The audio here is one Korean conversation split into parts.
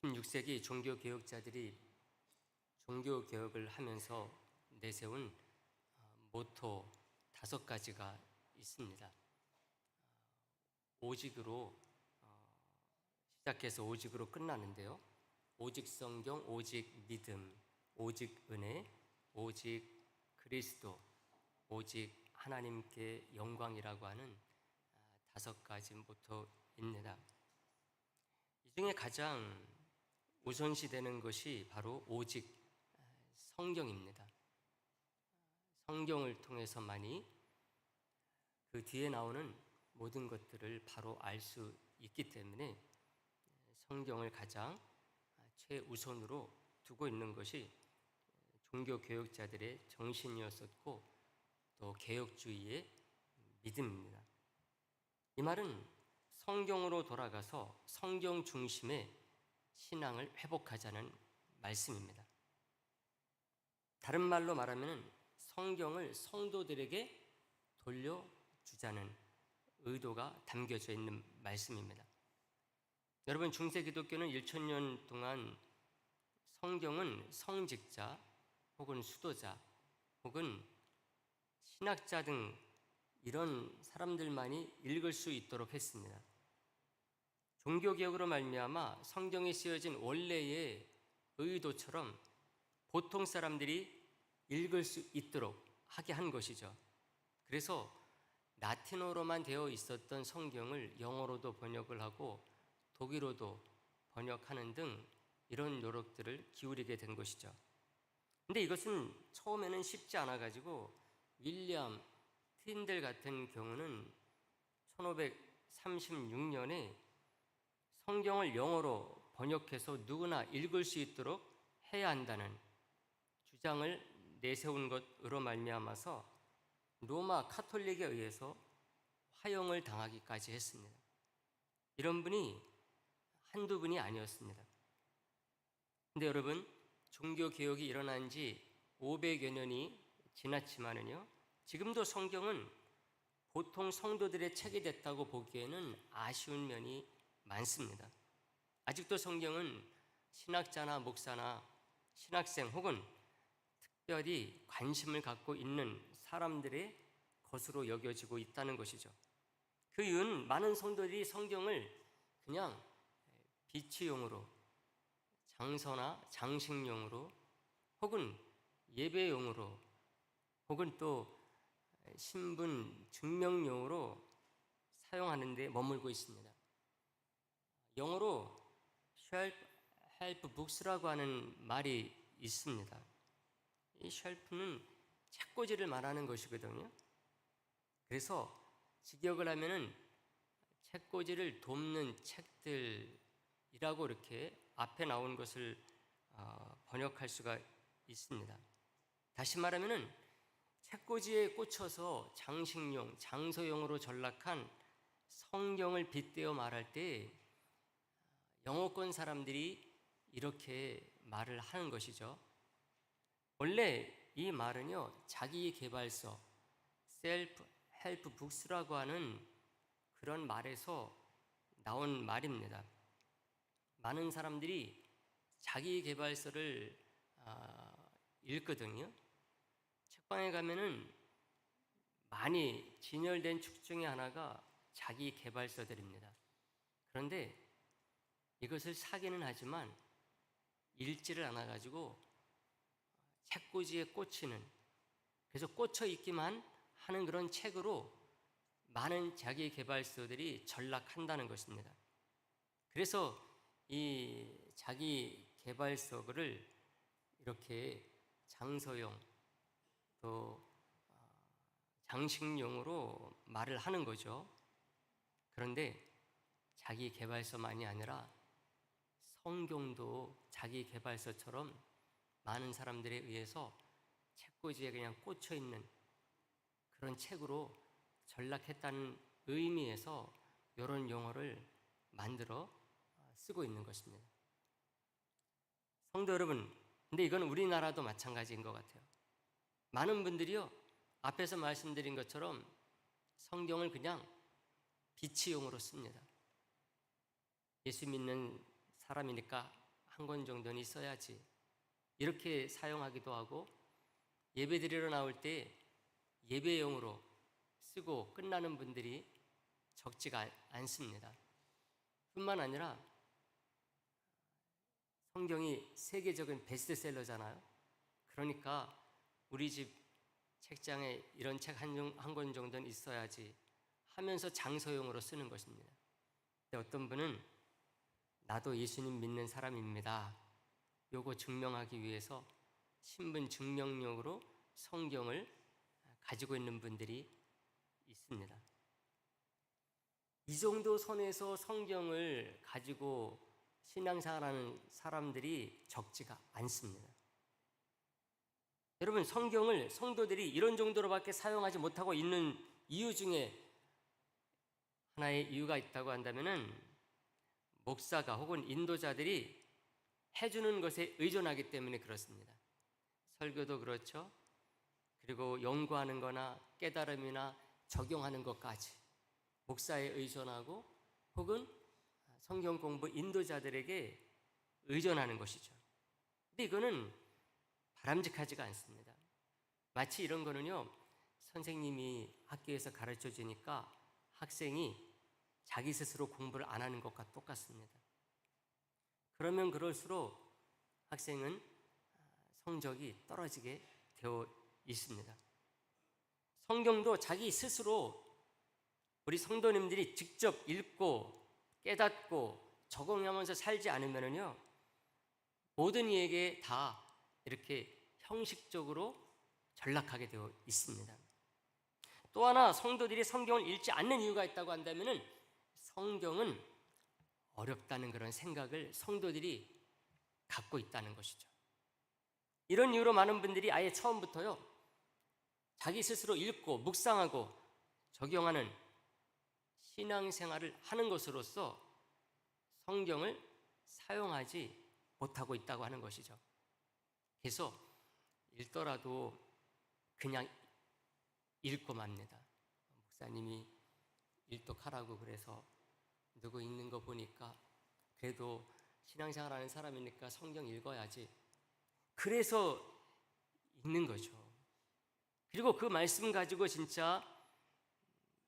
16세기 종교개혁자들이 종교개혁을 하면서 내세운 모토 5가지가 있습니다. 오직으로 시작해서 오직으로 끝나는데요. 오직 성경, 오직 믿음, 오직 은혜, 오직 그리스도, 오직 하나님께 영광이라고 하는 5가지 모토입니다. 이 중에 가장 우선시되는 것이 바로 오직 성경입니다. 성경을 통해서만이 그 뒤에 나오는 모든 것들을 바로 알 수 있기 때문에 성경을 가장 최우선으로 두고 있는 것이 종교개혁자들의 정신이었었고 또 개혁주의의 믿음입니다. 이 말은 성경으로 돌아가서 성경 중심의 신앙을 회복하자는 말씀입니다. 다른 말로 말하면 성경을 성도들에게 돌려주자는 의도가 담겨져 있는 말씀입니다. 여러분, 중세 기독교는 1000년 동안 성경은 성직자 혹은 수도자 혹은 신학자 등 이런 사람들만이 읽을 수 있도록 했습니다. 종교개혁으로 말미암아 성경에 쓰여진 원래의 의도처럼 보통 사람들이 읽을 수 있도록 하게 한 것이죠. 그래서 라틴어로만 되어 있었던 성경을 영어로도 번역을 하고 독일어도 번역하는 등 이런 노력들을 기울이게 된 것이죠. 근데 이것은 처음에는 쉽지 않아가지고 윌리엄 틴델 같은 경우는 1536년에 성경을 영어로 번역해서 누구나 읽을 수 있도록 해야 한다는 주장을 내세운 것으로 말미암아서 로마 카톨릭에 의해서 화형을 당하기까지 했습니다. 이런 분이 한두 분이 아니었습니다. 근데 여러분, 종교개혁이 일어난 지 500여 년이 지났지만은요, 지금도 성경은 보통 성도들의 책이 됐다고 보기에는 아쉬운 면이 많습니다. 아직도 성경은 신학자나 목사나 신학생 혹은 특별히 관심을 갖고 있는 사람들의 것으로 여겨지고 있다는 것이죠. 그 이유는 많은 성도들이 성경을 그냥 비치용으로, 장서나 장식용으로 혹은 예배용으로 혹은 또 신분 증명용으로 사용하는 데 머물고 있습니다. 영어로 help books라고 하는 말이 있습니다. 이 shelf는 책꽂이를 말하는 것이거든요. 그래서 직역을 하면은 책꽂이를 돕는 책들이라고 이렇게 앞에 나온 것을 번역할 수가 있습니다. 다시 말하면은 책꽂이에 꽂혀서 장식용, 장서용으로 전락한 성경을 빗대어 말할 때 영어권 사람들이 이렇게 말을 하는 것이죠. 원래 이 말은요, 자기 개발서, self help books라고 하는 그런 말에서 나온 말입니다. 많은 사람들이 자기 개발서를 읽거든요. 책방에 가면은 많이 진열된 책 중에 하나가 자기 개발서들입니다. 그런데 이것을 사기는 하지만 읽지를 않아가지고 책꽂이에 꽂히는, 그래서 꽂혀 있기만 하는 그런 책으로 많은 자기 개발서들이 전락한다는 것입니다. 그래서 이 자기 개발서를 이렇게 장서용 또 장식용으로 말을 하는 거죠. 그런데 자기 개발서만이 아니라 성경도 자기 개발서처럼 많은 사람들에 의해서 책꽂이에 그냥 꽂혀 있는 그런 책으로 전락했다는 의미에서 이런 용어를 만들어 쓰고 있는 것입니다. 성도 여러분, 근데 이건 우리나라도 마찬가지인 것 같아요. 많은 분들이요, 앞에서 말씀드린 것처럼 성경을 그냥 비치용으로 씁니다. 예수 믿는 사람이니까 한 권 정도는 있어야지. 이렇게 사용하기도 하고 예배 드리러 나올 때 예배용으로 쓰고 끝나는 분들이 적지가 않습니다. 뿐만 아니라 성경이 세계적인 베스트셀러잖아요. 그러니까 우리 집 책장에 이런 책 한 권 정도는 있어야지 하면서 장서용으로 쓰는 것입니다. 근데 어떤 분은 나도 예수님 믿는 사람입니다. 요거 증명하기 위해서 신분 증명용으로 성경을 가지고 있는 분들이 있습니다. 이 정도 선에서 성경을 가지고 신앙생활하는 사람들이 적지가 않습니다. 여러분, 성경을 성도들이 이런 정도로밖에 사용하지 못하고 있는 이유 중에 하나의 이유가 있다고 한다면은 목사가 혹은 인도자들이 해주는 것에 의존하기 때문에 그렇습니다. 설교도 그렇죠. 그리고 연구하는 거나 깨달음이나 적용하는 것까지 목사에 의존하고 혹은 성경 공부 인도자들에게 의존하는 것이죠. 근데 이거는 바람직하지가 않습니다. 마치 이런 거는요, 선생님이 학교에서 가르쳐 주니까 학생이 자기 스스로 공부를 안 하는 것과 똑같습니다. 그러면 그럴수록 학생은 성적이 떨어지게 되어 있습니다. 성경도 자기 스스로 우리 성도님들이 직접 읽고 깨닫고 적용하면서 살지 않으면요, 모든 이에게 다 이렇게 형식적으로 전락하게 되어 있습니다. 또 하나 성도들이 성경을 읽지 않는 이유가 있다고 한다면은 성경은 어렵다는 그런 생각을 성도들이 갖고 있다는 것이죠. 이런 이유로 많은 분들이 아예 처음부터요, 자기 스스로 읽고 묵상하고 적용하는 신앙생활을 하는 것으로서 성경을 사용하지 못하고 있다고 하는 것이죠. 그래서 읽더라도 그냥 읽고 맙니다. 목사님이 일독하라고 그래서 누구 읽는 거 보니까 그래도 신앙생활 하는 사람이니까 성경 읽어야지. 그래서 읽는 거죠. 그리고 그 말씀 가지고 진짜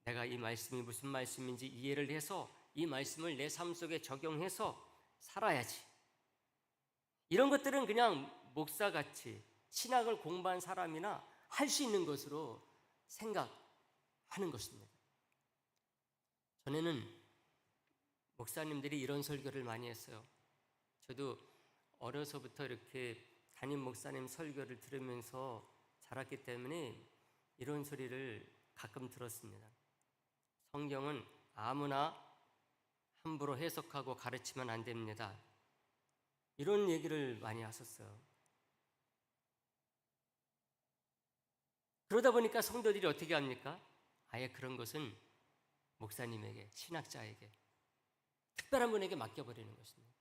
내가 이 말씀이 무슨 말씀인지 이해를 해서 이 말씀을 내 삶 속에 적용해서 살아야지. 이런 것들은 그냥 목사같이 신학을 공부한 사람이나 할 수 있는 것으로 생각하는 것입니다. 전에는 목사님들이 이런 설교를 많이 했어요. 저도 어려서부터 이렇게 담임 목사님 설교를 들으면서 자랐기 때문에 이런 소리를 가끔 들었습니다. 성경은 아무나 함부로 해석하고 가르치면 안 됩니다. 이런 얘기를 많이 하셨어요. 그러다 보니까 성도들이 어떻게 합니까? 아예 그런 것은 목사님에게, 신학자에게, 특별한 분에게 맡겨버리는 것입니다.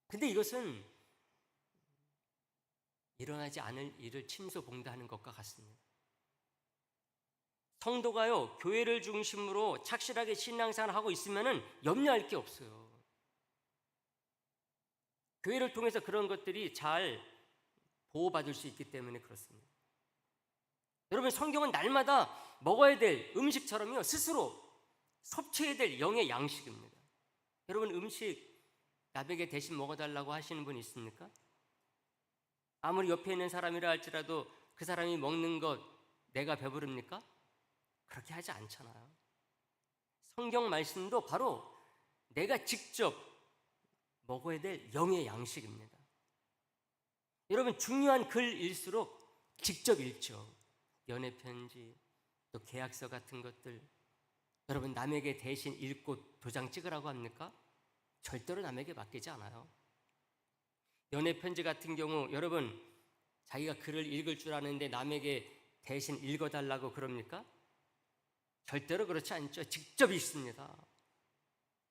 근데 이것은 일어나지 않을 일을 침소봉대하는 것과 같습니다. 성도가요, 교회를 중심으로 착실하게 신앙생활을 하고 있으면은 염려할 게 없어요. 교회를 통해서 그런 것들이 잘 보호받을 수 있기 때문에 그렇습니다. 여러분, 성경은 날마다 먹어야 될 음식처럼요, 스스로 섭취해야 될 영의 양식입니다. 여러분, 음식 남에게 대신 먹어달라고 하시는 분 있습니까? 아무리 옆에 있는 사람이라 할지라도 그 사람이 먹는 것 내가 배부릅니까? 그렇게 하지 않잖아요. 성경 말씀도 바로 내가 직접 먹어야 될 영의 양식입니다. 여러분, 중요한 글일수록 직접 읽죠. 연애 편지, 또 계약서 같은 것들. 여러분, 남에게 대신 읽고 도장 찍으라고 합니까? 절대로 남에게 맡기지 않아요. 연애 편지 같은 경우 여러분, 자기가 글을 읽을 줄 아는데 남에게 대신 읽어달라고 그럽니까? 절대로 그렇지 않죠. 직접 읽습니다.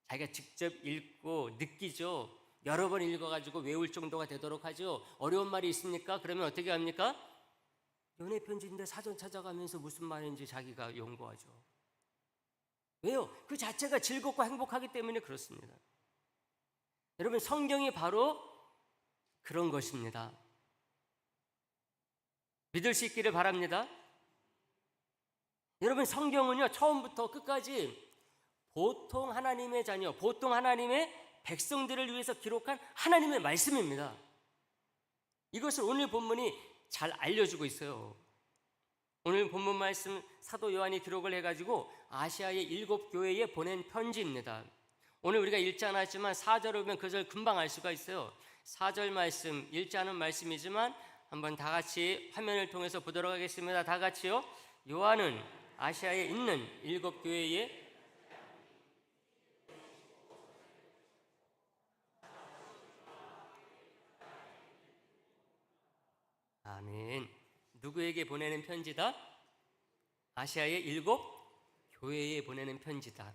자기가 직접 읽고 느끼죠. 여러 번 읽어가지고 외울 정도가 되도록 하죠. 어려운 말이 있습니까? 그러면 어떻게 합니까? 연애 편지인데 사전 찾아가면서 무슨 말인지 자기가 연구하죠. 왜요? 그 자체가 즐겁고 행복하기 때문에 그렇습니다. 여러분, 성경이 바로 그런 것입니다. 믿을 수 있기를 바랍니다. 여러분, 성경은요, 처음부터 끝까지 보통 하나님의 자녀, 보통 하나님의 백성들을 위해서 기록한 하나님의 말씀입니다. 이것을 오늘 본문이 잘 알려주고 있어요. 오늘 본문 말씀 사도 요한이 기록을 해가지고 아시아의 7교회에 보낸 편지입니다. 오늘 우리가 읽지 않았지만 4절을 보면 그절 금방 알 수가 있어요. 4절 말씀, 읽지 않은 말씀이지만 한번 다 같이 화면을 통해서 보도록 하겠습니다. 다 같이요. 요한은 아시아에 있는 7교회에 아멘. 누구에게 보내는 편지다? 아시아의 7교회에 보내는 편지다.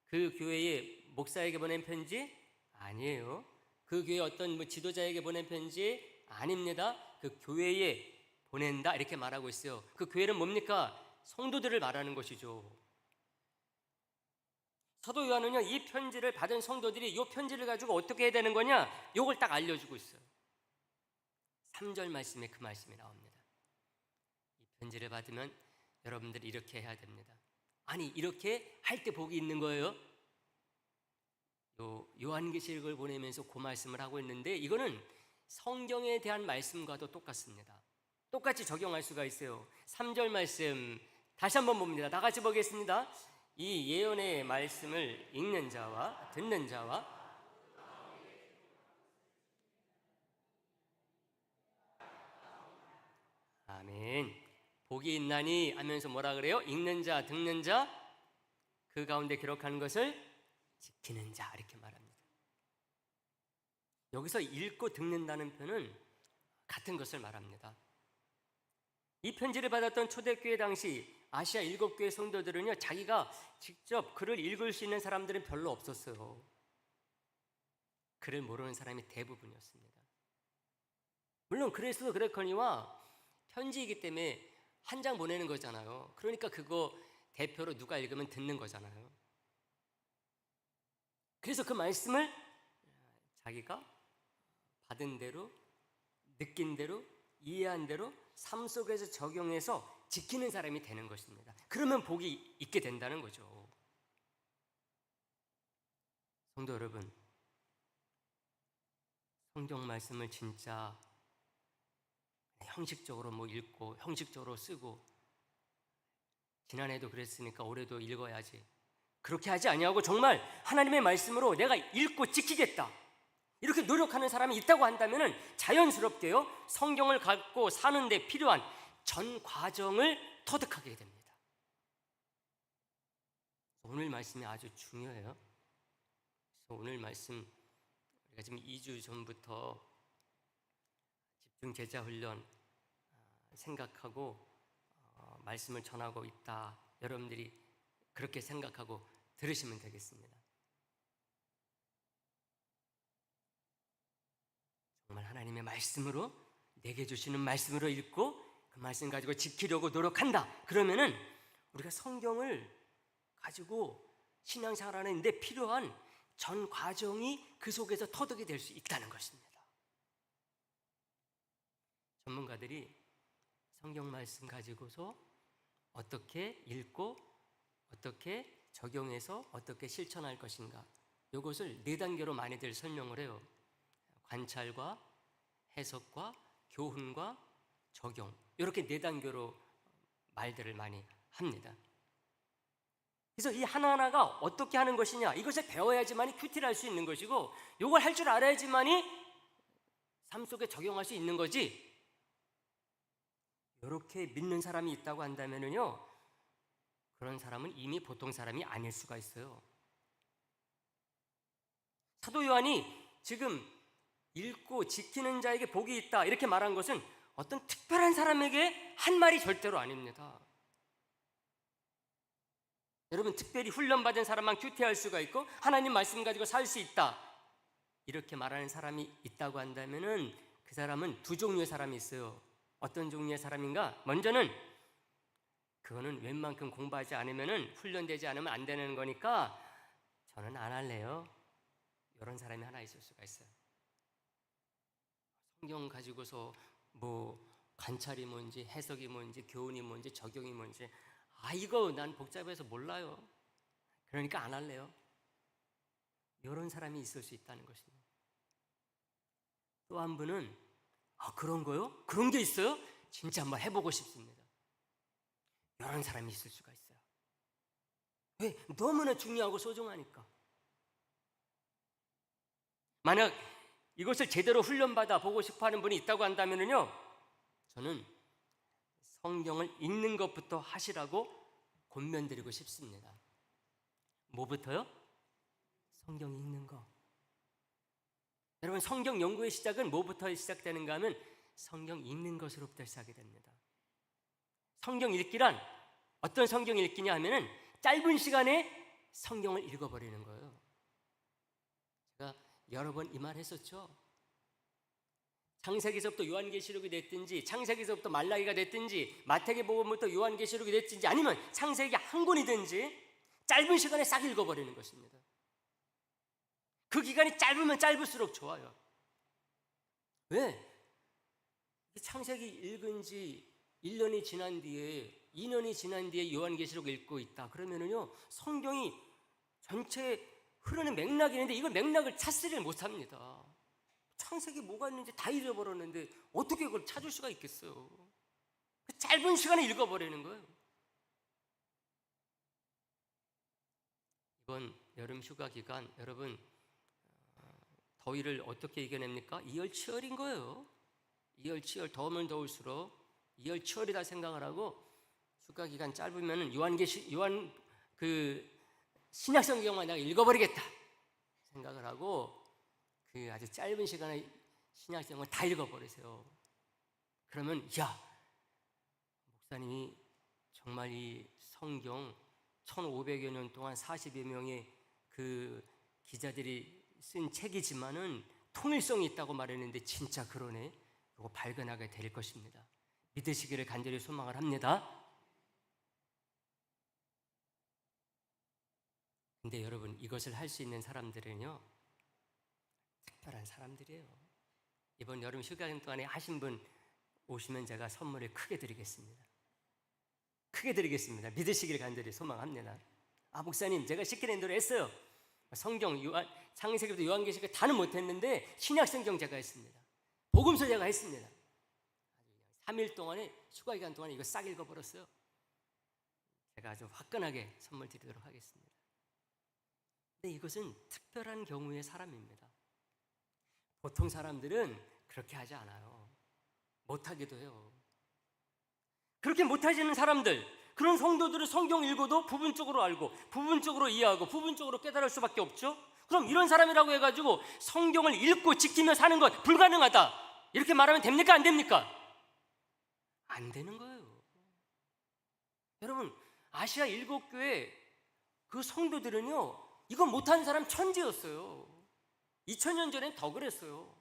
그 교회의 목사에게 보낸 편지? 아니에요. 그 교회 어떤 지도자에게 보낸 편지? 아닙니다. 그 교회에 보낸다 이렇게 말하고 있어요. 그 교회는 뭡니까? 성도들을 말하는 것이죠. 사도 요한은요, 이 편지를 받은 성도들이 이 편지를 가지고 어떻게 해야 되는 거냐? 이걸 딱 알려주고 있어요. 3절 말씀에 그 말씀이 나옵니다. 이 편지를 받으면 여러분들이 이렇게 해야 됩니다. 아니, 이렇게 할 때 복이 있는 거예요. 요한계시록을 보내면서 그 말씀을 하고 있는데 이거는 성경에 대한 말씀과도 똑같습니다. 똑같이 적용할 수가 있어요. 3절 말씀 다시 한번 봅니다. 다 같이 보겠습니다. 이 예언의 말씀을 읽는 자와 듣는 자와 아멘. 복이 있나니 하면서 뭐라 그래요? 읽는 자, 듣는 자, 그 가운데 기록한 것을 지키는 자 이렇게 말합니다. 여기서 읽고 듣는다는 표현은 같은 것을 말합니다. 이 편지를 받았던 초대교회 당시 아시아 7교회 성도들은요, 자기가 직접 글을 읽을 수 있는 사람들은 별로 없었어요. 글을 모르는 사람이 대부분이었습니다. 물론 그래서 그랬거니와 편지이기 때문에 한 장 보내는 거잖아요. 그러니까 그거 대표로 누가 읽으면 듣는 거잖아요. 그래서 그 말씀을 자기가 받은 대로, 느낀 대로, 이해한 대로 삶 속에서 적용해서 지키는 사람이 되는 것입니다. 그러면 복이 있게 된다는 거죠. 성도 여러분, 성경 말씀을 진짜 형식적으로 읽고 형식적으로 쓰고 지난해도 그랬으니까 올해도 읽어야지 그렇게 하지 아니하고 정말 하나님의 말씀으로 내가 읽고 지키겠다 이렇게 노력하는 사람이 있다고 한다면 자연스럽게요, 성경을 갖고 사는 데 필요한 전 과정을 터득하게 됩니다. 오늘 말씀이 아주 중요해요. 그래서 오늘 말씀 우리가 지금 2주 전부터 집중 제자 훈련 생각하고 말씀을 전하고 있다. 여러분들이 그렇게 생각하고 들으시면 되겠습니다. 정말 하나님의 말씀으로 내게 주시는 말씀으로 읽고 그 말씀 가지고 지키려고 노력한다. 그러면은 우리가 성경을 가지고 신앙생활하는 데 필요한 전 과정이 그 속에서 터득이 될 수 있다는 것입니다. 전문가들이 성경 말씀 가지고서 어떻게 읽고 어떻게 적용해서 어떻게 실천할 것인가, 이것을 4단계로 많이들 설명을 해요. 관찰과 해석과 교훈과 적용, 이렇게 4단계로 말들을 많이 합니다. 그래서 이 하나하나가 어떻게 하는 것이냐, 이것을 배워야지만이 큐티를 할 수 있는 것이고 이걸 할 줄 알아야지만이 삶 속에 적용할 수 있는 거지, 이렇게 믿는 사람이 있다고 한다면요, 그런 사람은 이미 보통 사람이 아닐 수가 있어요. 사도 요한이 지금 읽고 지키는 자에게 복이 있다 이렇게 말한 것은 어떤 특별한 사람에게 한 말이 절대로 아닙니다. 여러분, 특별히 훈련받은 사람만 큐티할 수가 있고 하나님 말씀 가지고 살 수 있다 이렇게 말하는 사람이 있다고 한다면은 그 사람은 2종류의 사람이 있어요. 어떤 종류의 사람인가? 먼저는 그거는 웬만큼 공부하지 않으면은 훈련되지 않으면 안 되는 거니까 저는 안 할래요. 이런 사람이 하나 있을 수가 있어요. 성경 가지고서 뭐 관찰이 뭔지 해석이 뭔지 교훈이 뭔지 적용이 뭔지 이거 난 복잡해서 몰라요. 그러니까 안 할래요. 이런 사람이 있을 수 있다는 것입니다. 또 한 분은 그런 거요? 그런 게 있어요? 진짜 한번 해보고 싶습니다. 이런 사람이 있을 수가 있어요. 왜? 너무나 중요하고 소중하니까. 만약 이것을 제대로 훈련받아 보고 싶어하는 분이 있다고 한다면요, 저는 성경을 읽는 것부터 하시라고 권면드리고 싶습니다. 뭐부터요? 성경 읽는 거. 여러분, 성경 연구의 시작은 뭐부터 시작되는가 하면 성경 읽는 것으로부터 시작이 됩니다. 성경 읽기란 어떤 성경 읽기냐 하면은 짧은 시간에 성경을 읽어버리는 거예요. 제가 여러 번 이 말 했었죠. 창세기서부터 요한계시록이 됐든지 창세기서부터 말라기가 됐든지 마태복음부터 요한계시록이 됐든지 아니면 창세기 한 권이든지 짧은 시간에 싹 읽어버리는 것입니다. 그 기간이 짧으면 짧을수록 좋아요. 왜? 창세기 읽은 지 1년이 지난 뒤에 2년이 지난 뒤에 요한계시록 읽고 있다 그러면은요, 성경이 전체 흐르는 맥락이 있는데 이걸 맥락을 찾지를 못합니다. 창세기 뭐가 있는지 다 잃어버렸는데 어떻게 그걸 찾을 수가 있겠어요? 짧은 시간에 읽어버리는 거예요. 이번 여름 휴가 기간 여러분 더위를 어떻게 이겨냅니까? 이열치열인 거예요. 이열치열, 더우면 더울수록 이열치열이다 생각을 하고 휴가 기간 짧으면 요한 신약 성경만 내가 읽어버리겠다 생각을 하고 그 아주 짧은 시간에 신약 성경을 다 읽어버리세요. 그러면 목사님이 정말 이 성경 1500여 년 동안 40여 명의 그 기자들이 쓴 책이지만은 통일성이 있다고 말했는데 진짜 그러네. 이거 발견하게 될 것입니다. 믿으시기를 간절히 소망을 합니다. 근데 여러분, 이것을 할 수 있는 사람들은요, 특별한 사람들이에요. 이번 여름 휴가 동안에 하신 분 오시면 제가 선물을 크게 드리겠습니다. 크게 드리겠습니다. 믿으시기를 간절히 소망합니다. 목사님, 제가 시키는 대로 했어요. 성경, 창세기부터 요한계시록 다는 못했는데 신약 성경 제가 했습니다. 복음서 제가 했습니다. 3일 동안에 휴가 기간 동안에 이거 싹 읽어버렸어요. 제가 아주 화끈하게 선물 드리도록 하겠습니다. 근데 이것은 특별한 경우의 사람입니다. 보통 사람들은 그렇게 하지 않아요. 못하기도 해요. 그렇게 못하시는 사람들, 그런 성도들은 성경 읽어도 부분적으로 알고 부분적으로 이해하고 부분적으로 깨달을 수밖에 없죠. 그럼 이런 사람이라고 해가지고 성경을 읽고 지키며 사는 것 불가능하다 이렇게 말하면 됩니까? 안 됩니까? 안 되는 거예요. 여러분, 아시아 7교회 그 성도들은요, 이거 못하는 사람 천지였어요. 2000년 전엔 더 그랬어요.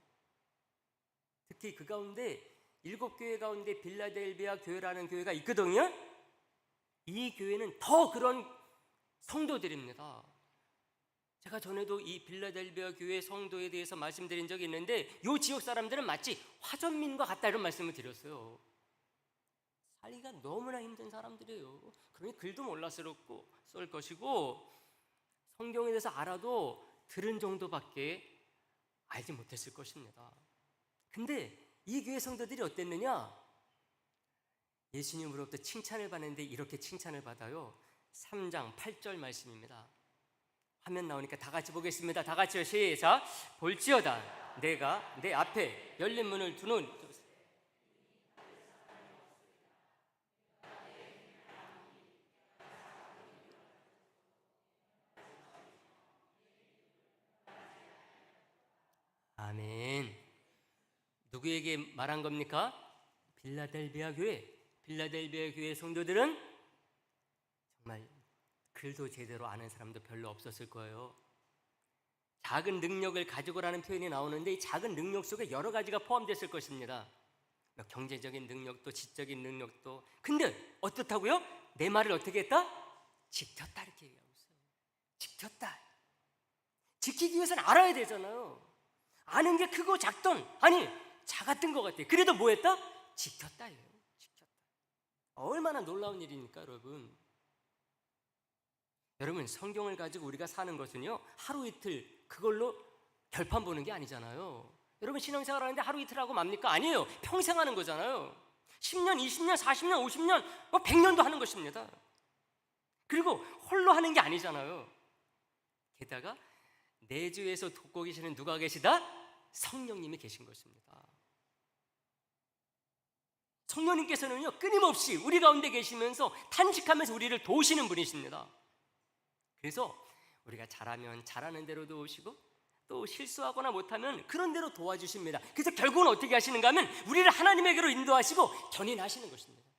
특히 그 가운데 7교회 가운데 빌라델비아 교회라는 교회가 있거든요. 이 교회는 더 그런 성도들입니다. 제가 전에도 이 빌라델비아 교회 성도에 대해서 말씀드린 적이 있는데 이 지역 사람들은 마치 화전민과 같다 이런 말씀을 드렸어요. 살기가 너무나 힘든 사람들이에요. 그러니 글도 몰랐을 것이고 성경에 대해서 알아도 들은 정도밖에 알지 못했을 것입니다. 근데 이 교회 성도들이 어땠느냐? 예수님으로부터 칭찬을 받는데 이렇게 칭찬을 받아요. 3장 8절 말씀입니다. 화면 나오니까 다 같이 보겠습니다. 다 같이요. 시작. 볼지어다 내가 내 앞에 열린 문을 두는 아멘. 누구에게 말한 겁니까? 빌라델비아 교회. 빌라델비아 교회 성도들은 정말 글도 제대로 아는 사람도 별로 없었을 거예요. 작은 능력을 가지고라는 표현이 나오는데 이 작은 능력 속에 여러 가지가 포함됐을 것입니다. 경제적인 능력도 지적인 능력도. 근데 어떻다고요? 내 말을 어떻게 했다? 지켰다 이렇게 얘기하고 있어요. 지켰다. 지키기 위해서는 알아야 되잖아요. 아는 게 크고 작던, 아니 작았던 것 같아요. 그래도 뭐 했다? 지켰다예요. 지켰다. 얼마나 놀라운 일입니까, 여러분? 여러분, 성경을 가지고 우리가 사는 것은요, 하루 이틀 그걸로 결판 보는 게 아니잖아요. 여러분, 신앙생활 하는데 하루 이틀 하고 맙니까? 아니에요. 평생 하는 거잖아요. 10년, 20년, 40년, 50년, 100년도 하는 것입니다. 그리고 홀로 하는 게 아니잖아요. 게다가 내주에서 돕고 계시는 누가 계시다? 성령님이 계신 것입니다. 성령님께서는요, 끊임없이 우리 가운데 계시면서 탄식하면서 우리를 도우시는 분이십니다. 그래서 우리가 잘하면 잘하는 대로 도우시고, 또 실수하거나 못하면 그런 대로 도와주십니다. 그래서 결국은 어떻게 하시는가 하면 우리를 하나님에게로 인도하시고 견인하시는 것입니다.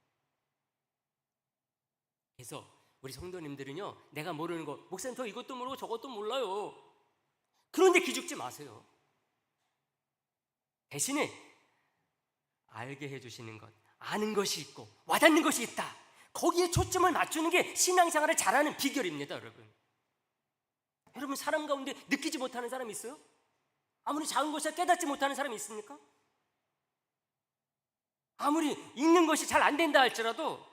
그래서 우리 성도님들은요, 내가 모르는 거, 목사님 저 이것도 모르고 저것도 몰라요, 그런데 기죽지 마세요. 대신에 알게 해주시는 것, 아는 것이 있고 와닿는 것이 있다, 거기에 초점을 맞추는 게 신앙생활을 잘하는 비결입니다. 여러분, 사람 가운데 느끼지 못하는 사람이 있어요? 아무리 작은 것을 깨닫지 못하는 사람이 있습니까? 아무리 읽는 것이 잘 안 된다 할지라도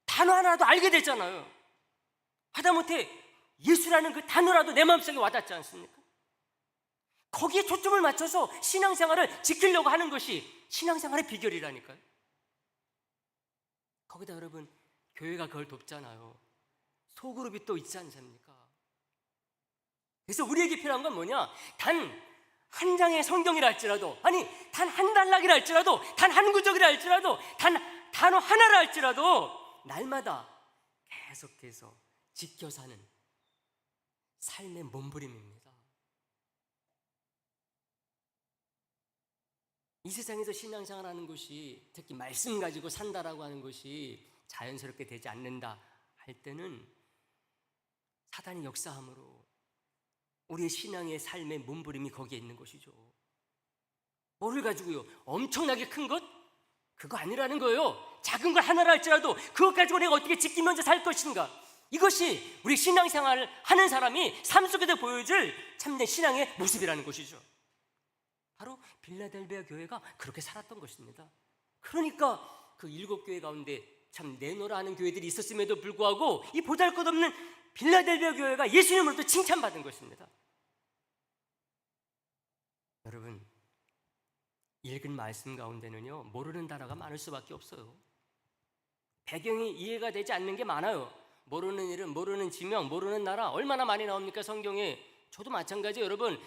단어 하나라도 알게 되잖아요. 하다못해 예수라는 그 단어라도 내 마음속에 와닿지 않습니까? 거기에 초점을 맞춰서 신앙생활을 지키려고 하는 것이 신앙생활의 비결이라니까요. 거기다 여러분, 교회가 그걸 돕잖아요. 소그룹이 또 있지 않습니까? 그래서 우리에게 필요한 건 뭐냐? 단 한 장의 성경이라 할지라도, 아니 단 한 단락이라 할지라도, 단 한 구절이라 할지라도, 단 단어 하나라 할지라도 날마다 계속해서 지켜 사는 삶의 몸부림입니다. 이 세상에서 신앙생활하는 것이, 특히 말씀 가지고 산다라고 하는 것이 자연스럽게 되지 않는다 할 때는 사단이 역사함으로 우리의 신앙의 삶의 몸부림이 거기에 있는 것이죠. 뭐를 가지고요? 엄청나게 큰 것? 그거 아니라는 거예요. 작은 걸 하나라 할지라도 그것 가지고 내가 어떻게 지키면서 살 것인가, 이것이 우리 신앙생활을 하는 사람이 삶 속에서 보여줄 참된 신앙의 모습이라는 것이죠. 바로 빌라델비아 교회가 그렇게 살았던 것입니다. 그러니까 그 7교회 가운데 참 내노라 하는 교회들이 있었음에도 불구하고 이 보잘것없는 빌라델비아 교회가 예수님으로부터 칭찬받은 것입니다. 여러분, 읽은 말씀 가운데는요, 모르는 단어가 많을 수밖에 없어요. 배경이 이해가 되지 않는 게 많아요. 모르는 이름, 모르는 지명, 모르는 나라 얼마나 많이 나옵니까, 성경에. 저도 마찬가지예요. 여러분,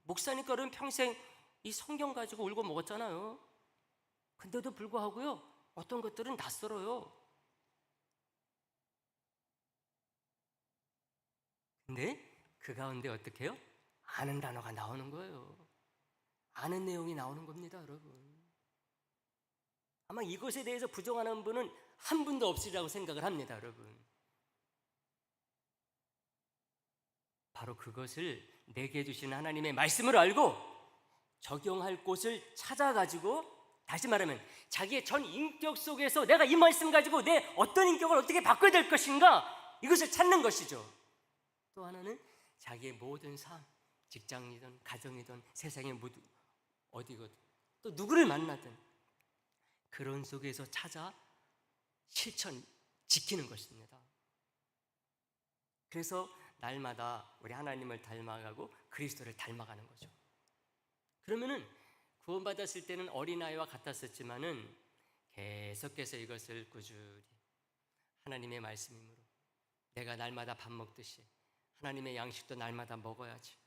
목사니까 여러분 평생 이 성경 가지고 울고 먹었잖아요. 근데도 불구하고요, 어떤 것들은 낯설어요. 근데 그 가운데 어떻게 해요? 아는 단어가 나오는 거예요. 아는 내용이 나오는 겁니다, 여러분. 아마 이것에 대해서 부정하는 분은 한 분도 없으리라고 생각을 합니다, 여러분. 바로 그것을 내게 주시는 하나님의 말씀을 알고 적용할 곳을 찾아가지고, 다시 말하면 자기의 전 인격 속에서 내가 이 말씀 가지고 내 어떤 인격을 어떻게 바꿔야 될 것인가, 이것을 찾는 것이죠. 또 하나는 자기의 모든 삶, 직장이든 가정이든 세상의 모두 어디든 또 누구를 만나든 그런 속에서 찾아 실천 지키는 것입니다. 그래서 날마다 우리 하나님을 닮아가고 그리스도를 닮아가는 거죠. 그러면은 구원받았을 때는 어린아이와 같았었지만은 계속해서 이것을 꾸준히 하나님의 말씀이므로 내가 날마다 밥 먹듯이 하나님의 양식도 날마다 먹어야지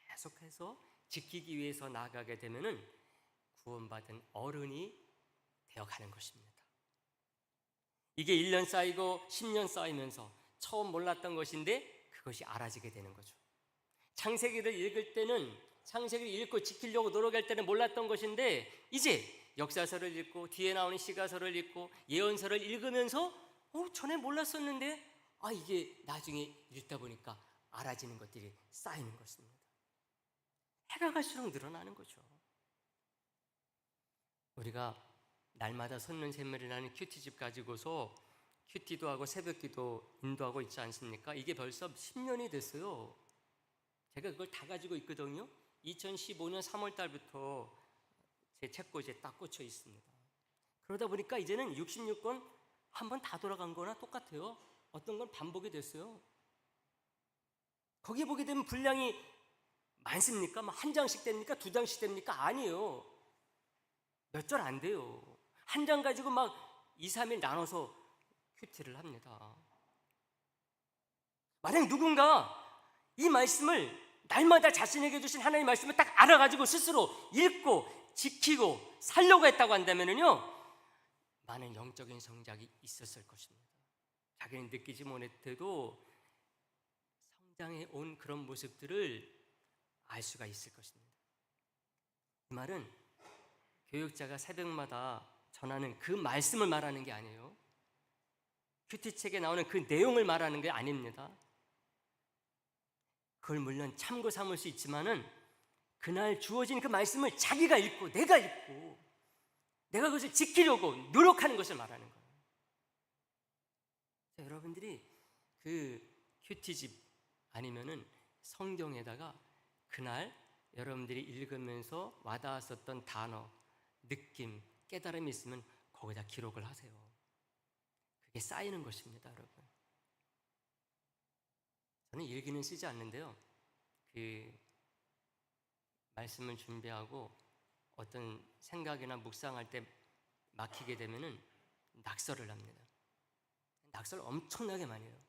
계속해서 지키기 위해서 나아가게 되면은 구원받은 어른이 되어가는 것입니다. 이게 1년 쌓이고 10년 쌓이면서 처음 몰랐던 것인데 그것이 알아지게 되는 거죠. 창세기를 읽을 때는, 창세기를 읽고 지키려고 노력할 때는 몰랐던 것인데 이제 역사서를 읽고 뒤에 나오는 시가서를 읽고 예언서를 읽으면서 전에 몰랐었는데 이게 나중에 읽다 보니까 알아지는 것들이 쌓이는 것입니다. 해가 갈수록 늘어나는 거죠. 우리가 날마다 솟는 샘물이라는 큐티집 가지고서 큐티도 하고 새벽기도 인도하고 있지 않습니까? 이게 벌써 10년이 됐어요. 제가 그걸 다 가지고 있거든요. 2015년 3월 달부터 제 책꽂이에 딱 꽂혀 있습니다. 그러다 보니까 이제는 66권 한 번 다 돌아간 거나 똑같아요. 어떤 건 반복이 됐어요. 거기 보게 되면 분량이 많습니까? 한 장씩 됩니까? 두 장씩 됩니까? 아니에요. 몇 절 안 돼요. 한 장 가지고 2, 3일 나눠서 큐티를 합니다. 만약 누군가 이 말씀을 날마다 자신에게 주신 하나님의 말씀을 딱 알아가지고 스스로 읽고 지키고 살려고 했다고 한다면요, 많은 영적인 성장이 있었을 것입니다. 자기는 느끼지 못해도 성장해 온 그런 모습들을 알 수가 있을 것입니다. 이 말은 교육자가 새벽마다 전하는 그 말씀을 말하는 게 아니에요. 큐티책에 나오는 그 내용을 말하는 게 아닙니다. 그걸 물론 참고 삼을 수 있지만은 그날 주어진 그 말씀을 자기가 읽고 내가 읽고 내가 그것을 지키려고 노력하는 것을 말하는 거예요. 자, 여러분들이 그 큐티집 아니면은 성경에다가 그날 여러분들이 읽으면서 와닿았었던 단어, 느낌, 깨달음이 있으면 거기다 기록을 하세요. 그게 쌓이는 것입니다, 여러분. 저는 일기는 쓰지 않는데요. 그 말씀을 준비하고 어떤 생각이나 묵상할 때 막히게 되면은 낙서를 합니다. 낙서를 엄청나게 많이 해요.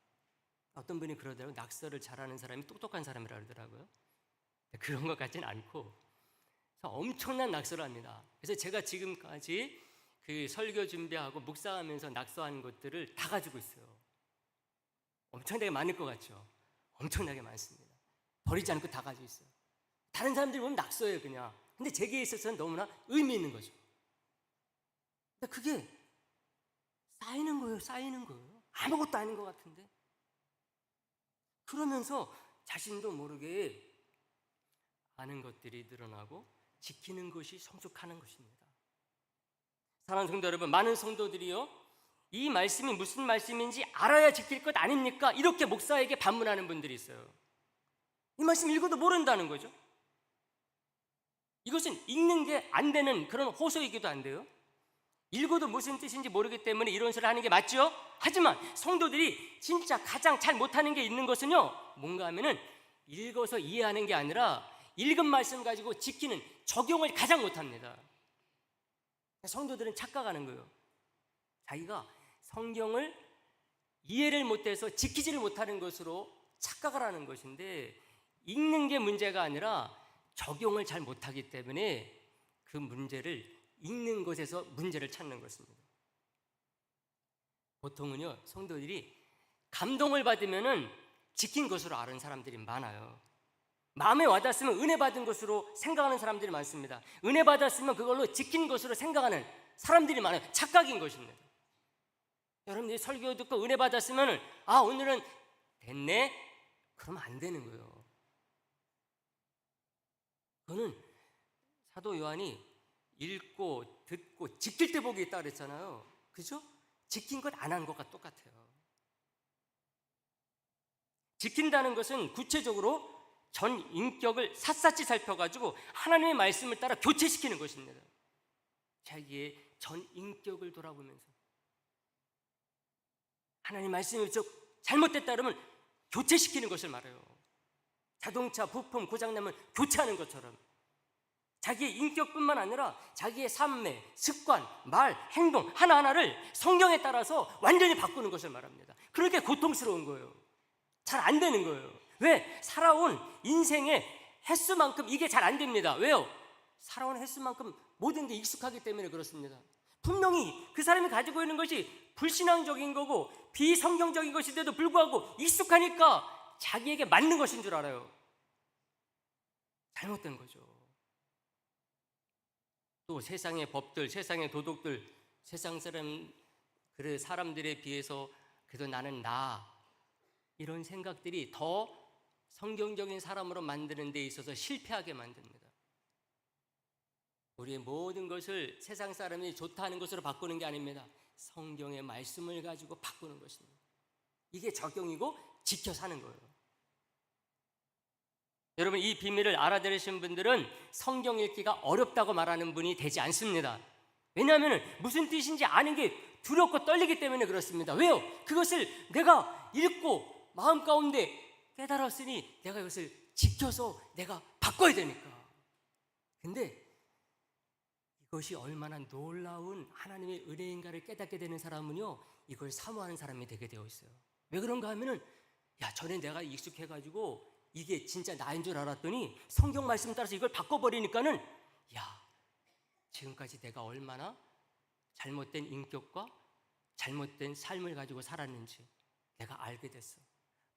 어떤 분이 그러더라고요. 낙서를 잘하는 사람이 똑똑한 사람이라 그러더라고요. 그런 것 같지는 않고 엄청난 낙서를 합니다. 그래서 제가 지금까지 그 설교 준비하고 묵상하면서 낙서한 것들을 다 가지고 있어요. 엄청나게 많을 것 같죠? 엄청나게 많습니다. 버리지 않고 다 가지고 있어요. 다른 사람들이 보면 낙서예요, 그냥. 근데 제게 있어서는 너무나 의미 있는 거죠. 근데 그게 쌓이는 거예요, 쌓이는 거예요. 아무것도 아닌 것 같은데. 그러면서 자신도 모르게 아는 것들이 늘어나고 지키는 것이 성숙하는 것입니다. 사랑하는 성도 여러분, 많은 성도들이요, 이 말씀이 무슨 말씀인지 알아야 지킬 것 아닙니까? 이렇게 목사에게 반문하는 분들이 있어요. 이 말씀 읽어도 모른다는 거죠. 이것은 읽는 게 안 되는 그런 호소이기도 한데요, 읽어도 무슨 뜻인지 모르기 때문에 이런 소리를 하는 게 맞죠? 하지만 성도들이 진짜 가장 잘 못하는 게 있는 것은요, 뭔가 하면은 읽어서 이해하는 게 아니라 읽은 말씀 가지고 지키는 적용을 가장 못합니다. 성도들은 착각하는 거예요. 자기가 성경을 이해를 못해서 지키지를 못하는 것으로 착각을 하는 것인데, 읽는 게 문제가 아니라 적용을 잘 못하기 때문에 그 문제를 읽는 것에서 문제를 찾는 것입니다. 보통은요, 성도들이 감동을 받으면은 지킨 것으로 아는 사람들이 많아요. 마음에 와닿았으면 은혜 받은 것으로 생각하는 사람들이 많습니다. 은혜 받았으면 그걸로 지킨 것으로 생각하는 사람들이 많아요. 착각인 것입니다. 여러분들이 설교 듣고 은혜 받았으면 오늘은 됐네? 그러면 안 되는 거예요. 그거는 사도 요한이 읽고 듣고 지킬 때 복이 있다 그랬잖아요. 그죠? 지킨 것 안 한 것과 똑같아요. 지킨다는 것은 구체적으로 전 인격을 샅샅이 살펴가지고 하나님의 말씀을 따라 교체시키는 것입니다. 자기의 전 인격을 돌아보면서 하나님 말씀이 잘못됐다 그러면 교체시키는 것을 말해요. 자동차 부품 고장나면 교체하는 것처럼 자기의 인격뿐만 아니라 자기의 삶의 습관, 말, 행동 하나하나를 성경에 따라서 완전히 바꾸는 것을 말합니다. 그렇게 고통스러운 거예요. 잘 안 되는 거예요. 왜? 살아온 인생의 횟수만큼 이게 잘 안 됩니다. 왜요? 살아온 횟수만큼 모든 게 익숙하기 때문에 그렇습니다. 분명히 그 사람이 가지고 있는 것이 불신앙적인 거고 비성경적인 것인데도 불구하고 익숙하니까 자기에게 맞는 것인 줄 알아요. 잘못된 거죠. 또 세상의 법들, 세상의 도덕들, 세상 사람들에 비해서 그래도 나는 이런 생각들이 더 성경적인 사람으로 만드는 데 있어서 실패하게 만듭니다. 우리의 모든 것을 세상 사람이 좋다 하는 것으로 바꾸는 게 아닙니다. 성경의 말씀을 가지고 바꾸는 것입니다. 이게 적용이고 지켜 사는 거예요. 여러분, 이 비밀을 알아들으신 분들은 성경 읽기가 어렵다고 말하는 분이 되지 않습니다. 왜냐하면 무슨 뜻인지 아는 게 두렵고 떨리기 때문에 그렇습니다. 왜요? 그것을 내가 읽고 마음 가운데 깨달았으니 내가 이것을 지켜서 내가 바꿔야 되니까. 근데 이것이 얼마나 놀라운 하나님의 은혜인가를 깨닫게 되는 사람은요, 이걸 사모하는 사람이 되게 되어 있어요. 왜 그런가 하면은, 야, 전에 내가 익숙해가지고 이게 진짜 나인 줄 알았더니 성경 말씀 따라서 이걸 바꿔버리니까는, 야, 지금까지 내가 얼마나 잘못된 인격과 잘못된 삶을 가지고 살았는지 내가 알게 됐어.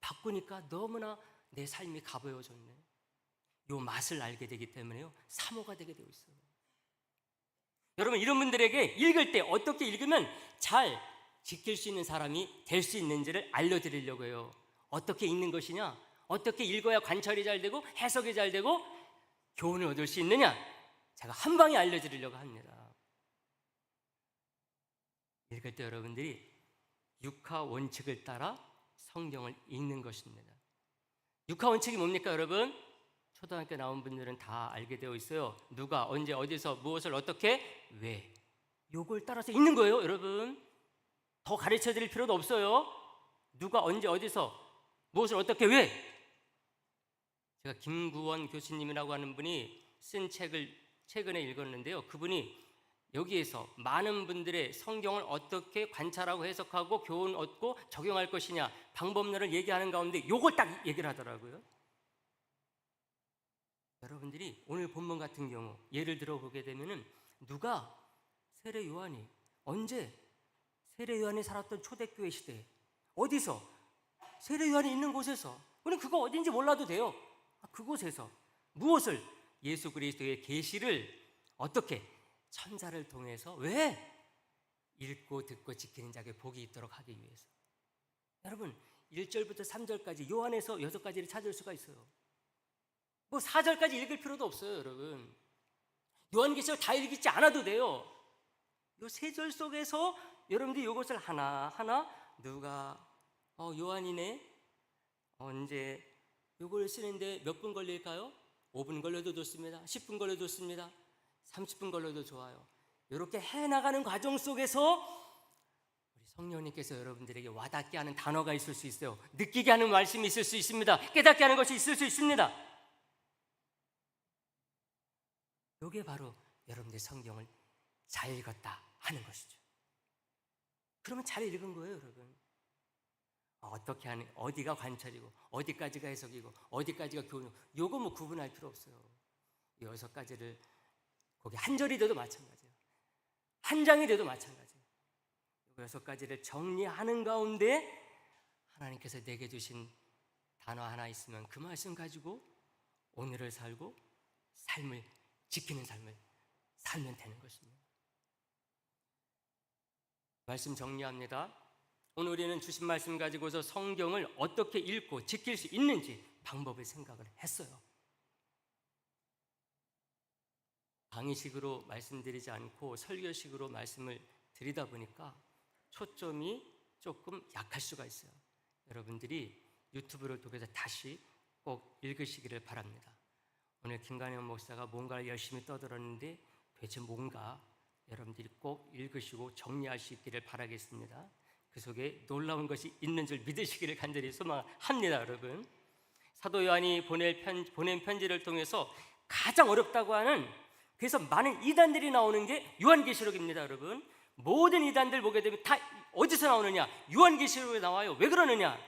바꾸니까 너무나 내 삶이 가보여졌네. 요 맛을 알게 되기 때문에요, 사모가 되게 되어 있어요. 여러분, 이런 분들에게 읽을 때 어떻게 읽으면 잘 지킬 수 있는 사람이 될 수 있는지를 알려드리려고 해요. 어떻게 읽는 것이냐, 어떻게 읽어야 관찰이 잘 되고 해석이 잘 되고 교훈을 얻을 수 있느냐, 제가 한 방에 알려드리려고 합니다. 읽을 때 여러분들이 육하 원칙을 따라 성경을 읽는 것입니다. 육하 원칙이 뭡니까, 여러분? 초등학교 나온 분들은 다 알게 되어 있어요. 누가, 언제, 어디서, 무엇을, 어떻게, 왜. 요걸 따라서 읽는 거예요, 여러분. 더 가르쳐 드릴 필요도 없어요. 누가, 언제, 어디서, 무엇을, 어떻게, 왜. 제가 김구원 교수님이라고 하는 분이 쓴 책을 최근에 읽었는데요, 그분이 여기에서 많은 분들의 성경을 어떻게 관찰하고 해석하고 교훈 얻고 적용할 것이냐 방법론을 얘기하는 가운데 요걸 딱 얘기를 하더라고요. 여러분들이 오늘 본문 같은 경우 예를 들어보게 되면은, 누가 세례 요한이 언제 세례 요한이 살았던 초대교회 시대에 어디서 세례 요한이 있는 곳에서, 우리는 그거 어딘지 몰라도 돼요. 그곳에서 무엇을, 예수 그리스도의 계시를 어떻게 천사를 통해서, 왜? 읽고 듣고 지키는 자에게 복이 있도록 하기 위해서. 여러분, 1절부터 3절까지 요한에서 6가지를 찾을 수가 있어요. 뭐 4절까지 읽을 필요도 없어요, 여러분. 요한계시록 다 읽지 않아도 돼요. 요 3절 속에서 여러분들이 이것을 하나하나, 누가 요한이네, 언제, 요걸 쓰는데 몇 분 걸릴까요? 5분 걸려도 좋습니다. 10분 걸려도 좋습니다. 30분 걸려도 좋아요. 이렇게 해나가는 과정 속에서 우리 성령님께서 여러분들에게 와닿게 하는 단어가 있을 수 있어요. 느끼게 하는 말씀이 있을 수 있습니다. 깨닫게 하는 것이 있을 수 있습니다. 이게 바로 여러분들의 성경을 잘 읽었다 하는 것이죠. 그러면 잘 읽은 거예요, 여러분. 어떻게 하는, 어디가 관찰이고 어디까지가 해석이고 어디까지가 교훈이고, 요거 뭐 구분할 필요 없어요. 6가지를 거기 한 절이 돼도 마찬가지예요. 한 장이 돼도 마찬가지예요. 6가지를 정리하는 가운데 하나님께서 내게 주신 단어 하나 있으면 그 말씀 가지고 오늘을 살고 삶을 지키는 삶을 살면 되는 것입니다. 말씀 정리합니다. 오늘 우리는 주신 말씀 가지고서 성경을 어떻게 읽고 지킬 수 있는지 방법을 생각을 했어요. 강의식으로 말씀드리지 않고 설교식으로 말씀을 드리다 보니까 초점이 조금 약할 수가 있어요. 여러분들이 유튜브를 통해서 다시 꼭 읽으시기를 바랍니다. 오늘 김관영 목사가 뭔가를 열심히 떠들었는데 도대체 뭔가 여러분들이 꼭 읽으시고 정리할 수 있기를 바라겠습니다. 그 속에 놀라운 것이 있는 줄 믿으시기를 간절히 소망합니다. 여러분, 사도 요한이 보낸 편지를 통해서 가장 어렵다고 하는, 그래서 많은 이단들이 나오는 게 요한계시록입니다. 여러분, 모든 이단들 보게 되면 다 어디서 나오느냐? 요한계시록에 나와요. 왜 그러느냐?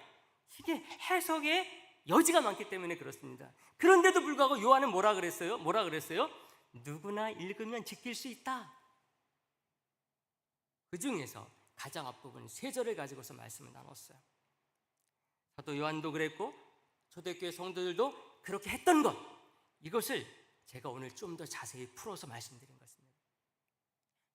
이게 해석의 여지가 많기 때문에 그렇습니다. 그런데도 불구하고 요한은 뭐라 그랬어요? 누구나 읽으면 지킬 수 있다. 그 중에서 가장 앞부분 3절을 가지고서 말씀을 나눴어요. 사도 요한도 그랬고 초대교회 성도들도 그렇게 했던 것, 이것을 제가 오늘 좀 더 자세히 풀어서 말씀드린 것입니다.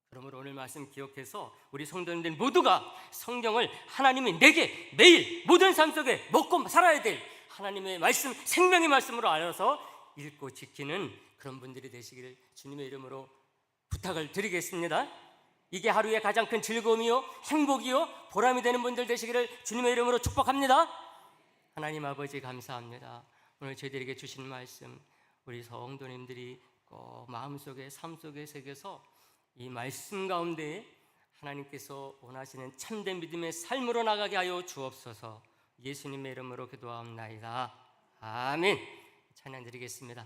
그러므로 오늘 말씀 기억해서 우리 성도님들 모두가 성경을 하나님이 내게 매일 모든 삶 속에 먹고 살아야 될 하나님의 말씀, 생명의 말씀으로 알아서 읽고 지키는 그런 분들이 되시기를 주님의 이름으로 부탁을 드리겠습니다. 이게 하루의 가장 큰 즐거움이요, 행복이요, 보람이 되는 분들 되시기를 주님의 이름으로 축복합니다. 하나님 아버지 감사합니다. 오늘 저희들에게 주신 말씀 우리 성도님들이 꼭 마음속에 삶 속에 새겨서 이 말씀 가운데 하나님께서 원하시는 참된 믿음의 삶으로 나가게 하여 주옵소서. 예수님의 이름으로 기도하옵나이다. 아멘. 찬양 드리겠습니다.